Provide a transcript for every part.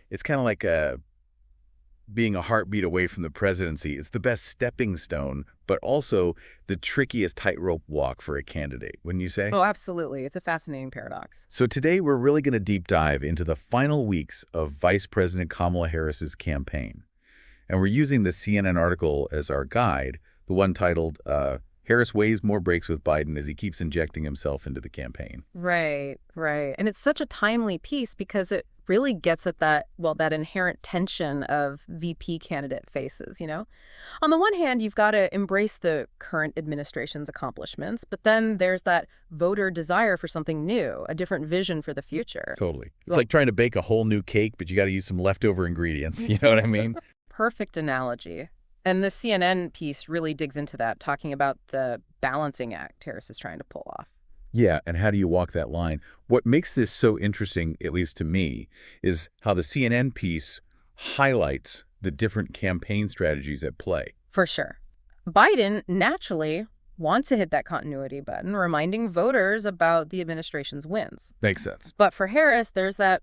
it's kind of like being a heartbeat away from the presidency. It's the best stepping stone, but also the trickiest tightrope walk for a candidate, wouldn't you say? Oh, absolutely. It's a fascinating paradox. So today we're really going to deep dive into the final weeks of Vice President Kamala Harris's campaign. And we're using the CNN article as our guide, the one titled, Harris Weighs More Breaks with Biden as he keeps injecting himself into the campaign. Right, right. And it's such a timely piece because it really gets at that, well, that inherent tension of VP candidate faces, On the one hand, you've got to embrace the current administration's accomplishments, but then there's that voter desire for something new, a different vision for the future. Totally. It's like trying to bake a whole new cake, but you got to use some leftover ingredients. You know what I mean? Perfect analogy. And the CNN piece really digs into that, talking about the balancing act Harris is trying to pull off. Yeah, and how do you walk that line? What makes this so interesting, at least to me, is how the CNN piece highlights the different campaign strategies at play. For sure. Biden naturally wants to hit that continuity button, reminding voters about the administration's wins. Makes sense. But for Harris, there's that,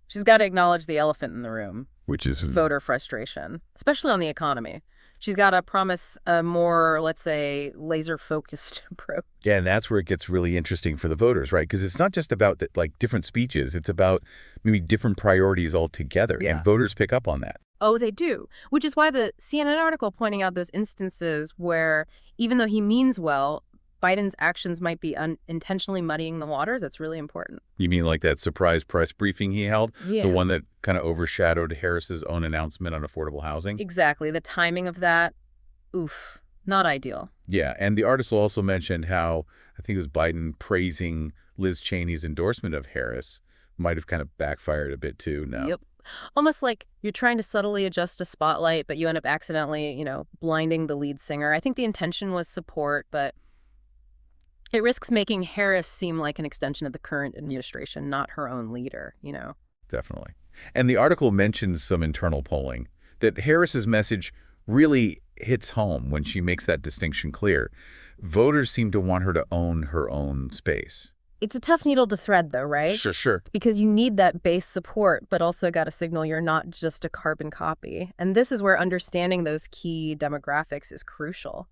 she's got to acknowledge the elephant in the room. Which is voter frustration, especially on the economy. She's got to promise a more, let's say, laser-focused approach. Yeah, and that's where it gets really interesting for the voters, right? Because it's not just about different speeches. It's about maybe different priorities altogether. Yeah. And voters pick up on that. Oh, they do. Which is why the CNN article pointing out those instances where, even though he means well, Biden's actions might be unintentionally muddying the waters. That's really important. You mean like that surprise press briefing he held? Yeah. The one that kind of overshadowed Harris's own announcement on affordable housing? Exactly. The timing of that, oof, not ideal. Yeah, and the article also mentioned how, I think it was Biden praising Liz Cheney's endorsement of Harris might have kind of backfired a bit too. No. Yep. Almost like you're trying to subtly adjust a spotlight, but you end up accidentally, blinding the lead singer. I think the intention was support, but it risks making Harris seem like an extension of the current administration, not her own leader, Definitely. And the article mentions some internal polling, that Harris's message really hits home when she makes that distinction clear. Voters seem to want her to own her own space. It's a tough needle to thread, though, right? Sure. Because you need that base support, but also got to signal you're not just a carbon copy. And this is where understanding those key demographics is crucial.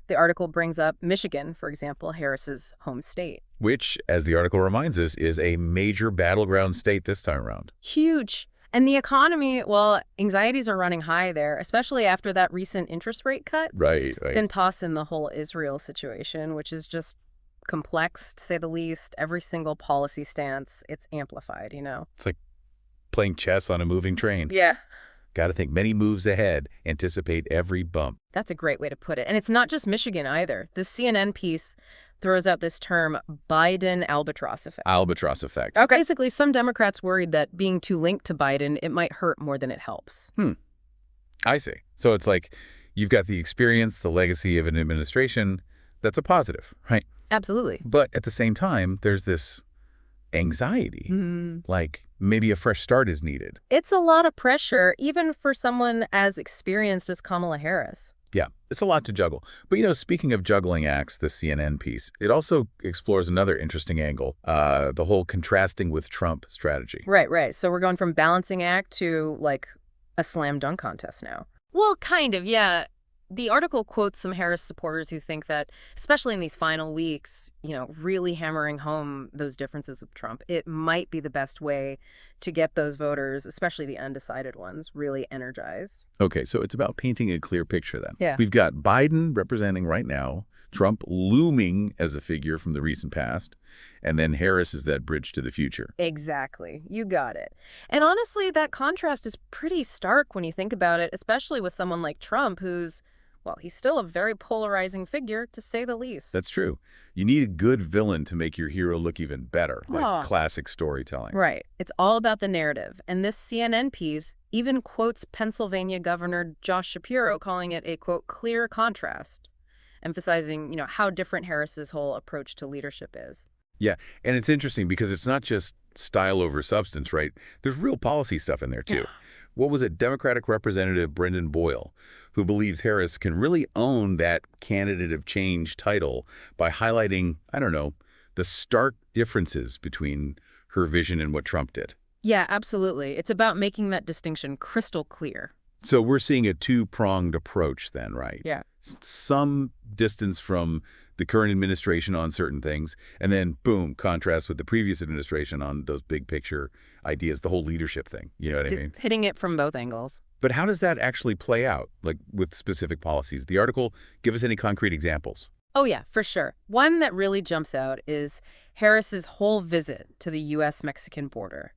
The article brings up Michigan, for example, Harris's home state. Which, as the article reminds us, is a major battleground state this time around. Huge. And the economy, well, anxieties are running high there, especially after that recent interest rate cut. Right. Then toss in the whole Israel situation, which is just complex, to say the least. Every single policy stance, it's amplified, It's like playing chess on a moving train. Yeah. Got to think many moves ahead, anticipate every bump. That's a great way to put it. And it's not just Michigan either. The CNN piece throws out this term, Biden albatross effect. Albatross effect. Okay. Basically, some Democrats worried that being too linked to Biden, it might hurt more than it helps. I see. So it's like you've got the experience, the legacy of an administration. That's a positive, right? Absolutely. But at the same time, there's this anxiety, like maybe a fresh start is needed. It's a lot of pressure, even for someone as experienced as Kamala Harris. Yeah, it's a lot to juggle. But, speaking of juggling acts, the CNN piece, it also explores another interesting angle, the whole contrasting with Trump strategy. Right. So we're going from balancing act to, like, a slam dunk contest now. Well, kind of, yeah. The article quotes some Harris supporters who think that, especially in these final weeks, really hammering home those differences with Trump, it might be the best way to get those voters, especially the undecided ones, really energized. Okay, so it's about painting a clear picture then. Yeah. We've got Biden representing right now, Trump looming as a figure from the recent past, and then Harris is that bridge to the future. Exactly. You got it. And honestly, that contrast is pretty stark when you think about it, especially with someone like Trump, who's, well, he's still a very polarizing figure, to say the least. That's true. You need a good villain to make your hero look even better, like classic storytelling. Right. It's all about the narrative. And this CNN piece even quotes Pennsylvania Governor Josh Shapiro, calling it a, quote, clear contrast, emphasizing, how different Harris's whole approach to leadership is. Yeah, and it's interesting because it's not just style over substance, right? There's real policy stuff in there, too. What was it? Democratic Representative Brendan Boyle, who believes Harris can really own that candidate of change title by highlighting, the stark differences between her vision and what Trump did. Yeah, absolutely. It's about making that distinction crystal clear. So we're seeing a two-pronged approach then, right? Yeah. Some distance from the current administration on certain things, and then, boom, contrast with the previous administration on those big picture ideas, the whole leadership thing. You know what I mean? Hitting it from both angles. But how does that actually play out, like with specific policies? The article, give us any concrete examples. Oh, yeah, for sure. One that really jumps out is Harris's whole visit to the U.S.-Mexican border.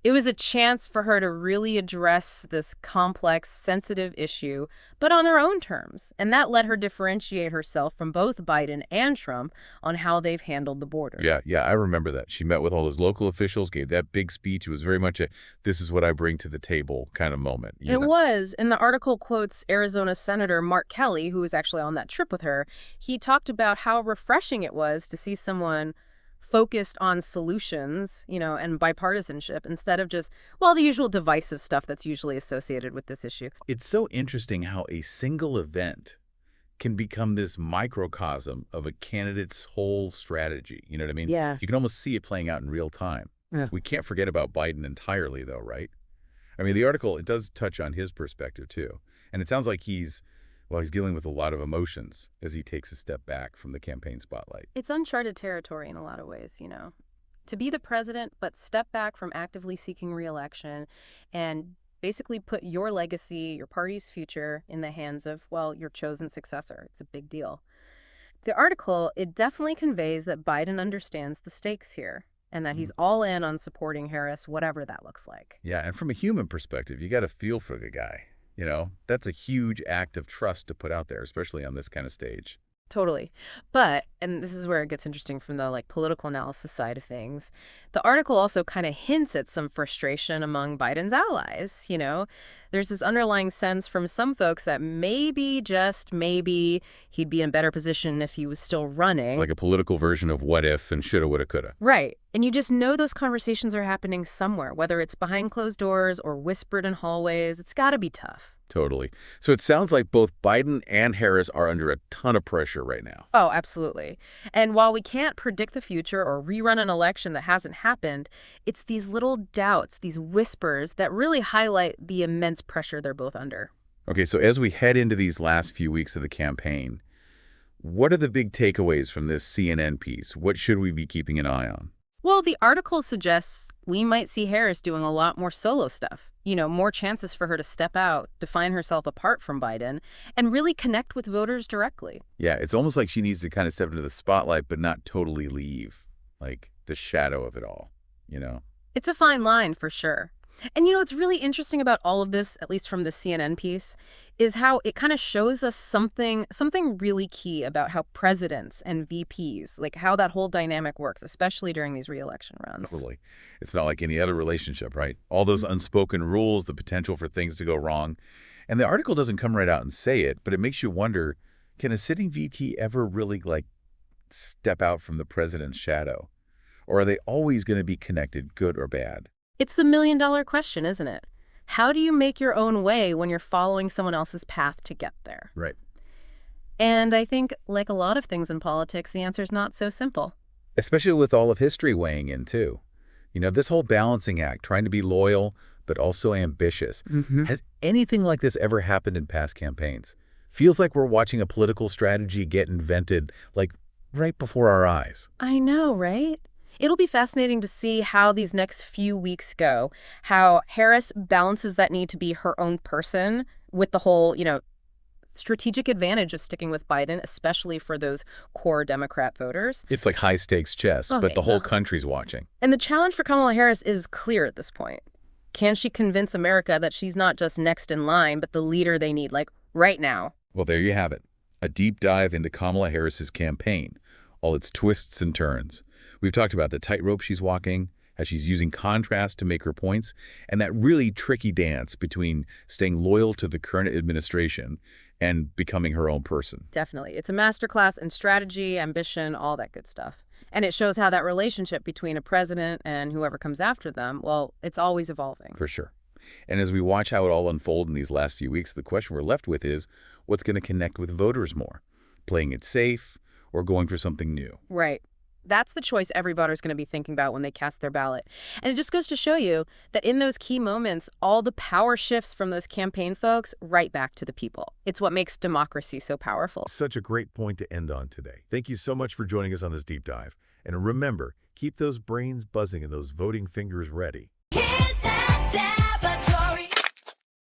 It was a chance for her to really address this complex, sensitive issue, but on her own terms. And that let her differentiate herself from both Biden and Trump on how they've handled the border. Yeah, I remember that. She met with all those local officials, gave that big speech. It was very much a, this is what I bring to the table kind of moment. It was. And the article quotes Arizona Senator Mark Kelly, who was actually on that trip with her. He talked about how refreshing it was to see someone focused on solutions, and bipartisanship instead of just, well, the usual divisive stuff that's usually associated with this issue. It's so interesting how a single event can become this microcosm of a candidate's whole strategy. You know what I mean? Yeah. You can almost see it playing out in real time. Yeah. We can't forget about Biden entirely, though, right? I mean, the article, it does touch on his perspective, too. And it sounds like he's dealing with a lot of emotions as he takes a step back from the campaign spotlight. It's uncharted territory in a lot of ways, To be the president, but step back from actively seeking re-election and basically put your legacy, your party's future in the hands of, well, your chosen successor. It's a big deal. The article, it definitely conveys that Biden understands the stakes here and that he's all in on supporting Harris, whatever that looks like. Yeah, and from a human perspective, you got to feel for the guy. That's a huge act of trust to put out there, especially on this kind of stage. Totally. But, and this is where it gets interesting from the political analysis side of things, the article also kind of hints at some frustration among Biden's allies. There's this underlying sense from some folks that maybe, just maybe, he'd be in a better position if he was still running. Like a political version of what if and shoulda, woulda, coulda. Right. And you just know those conversations are happening somewhere, whether it's behind closed doors or whispered in hallways. It's got to be tough. Totally. So it sounds like both Biden and Harris are under a ton of pressure right now. Oh, absolutely. And while we can't predict the future or rerun an election that hasn't happened, it's these little doubts, these whispers that really highlight the immense pressure they're both under. Okay, so as we head into these last few weeks of the campaign, what are the big takeaways from this CNN piece? What should we be keeping an eye on? Well, the article suggests we might see Harris doing a lot more solo stuff. More chances for her to step out, define herself apart from Biden, and really connect with voters directly. Yeah, it's almost like she needs to kind of step into the spotlight, but not totally leave, like the shadow of it all, It's a fine line for sure. And what's really interesting about all of this, at least from the CNN piece, is how it kind of shows us something really key about how presidents and VPs, how that whole dynamic works, especially during these re-election runs. Totally. It's not like any other relationship, right? All those unspoken rules, the potential for things to go wrong. And the article doesn't come right out and say it, but it makes you wonder, can a sitting VP ever really, step out from the president's shadow? Or are they always going to be connected, good or bad? It's the million-dollar question, isn't it? How do you make your own way when you're following someone else's path to get there? Right. And I think, like a lot of things in politics, the answer's not so simple. Especially with all of history weighing in, too. This whole balancing act, trying to be loyal, but also ambitious. Has anything like this ever happened in past campaigns? Feels like we're watching a political strategy get invented, right before our eyes. I know, right? It'll be fascinating to see how these next few weeks go, how Harris balances that need to be her own person with the whole, strategic advantage of sticking with Biden, especially for those core Democrat voters. It's like high-stakes chess, but the whole country's watching. And the challenge for Kamala Harris is clear at this point. Can she convince America that she's not just next in line, but the leader they need, right now? Well, there you have it. A deep dive into Kamala Harris's campaign, all its twists and turns. We've talked about the tightrope she's walking, how she's using contrast to make her points, and that really tricky dance between staying loyal to the current administration and becoming her own person. Definitely. It's a masterclass in strategy, ambition, all that good stuff. And it shows how that relationship between a president and whoever comes after them, well, it's always evolving. For sure. And as we watch how it all unfold in these last few weeks, the question we're left with is, what's going to connect with voters more? Playing it safe or going for something new? Right. That's the choice every voter's going to be thinking about when they cast their ballot. And it just goes to show you that in those key moments, all the power shifts from those campaign folks right back to the people. It's what makes democracy so powerful. Such a great point to end on today. Thank you so much for joining us on this deep dive. And remember, keep those brains buzzing and those voting fingers ready. Hit that Dabbatory.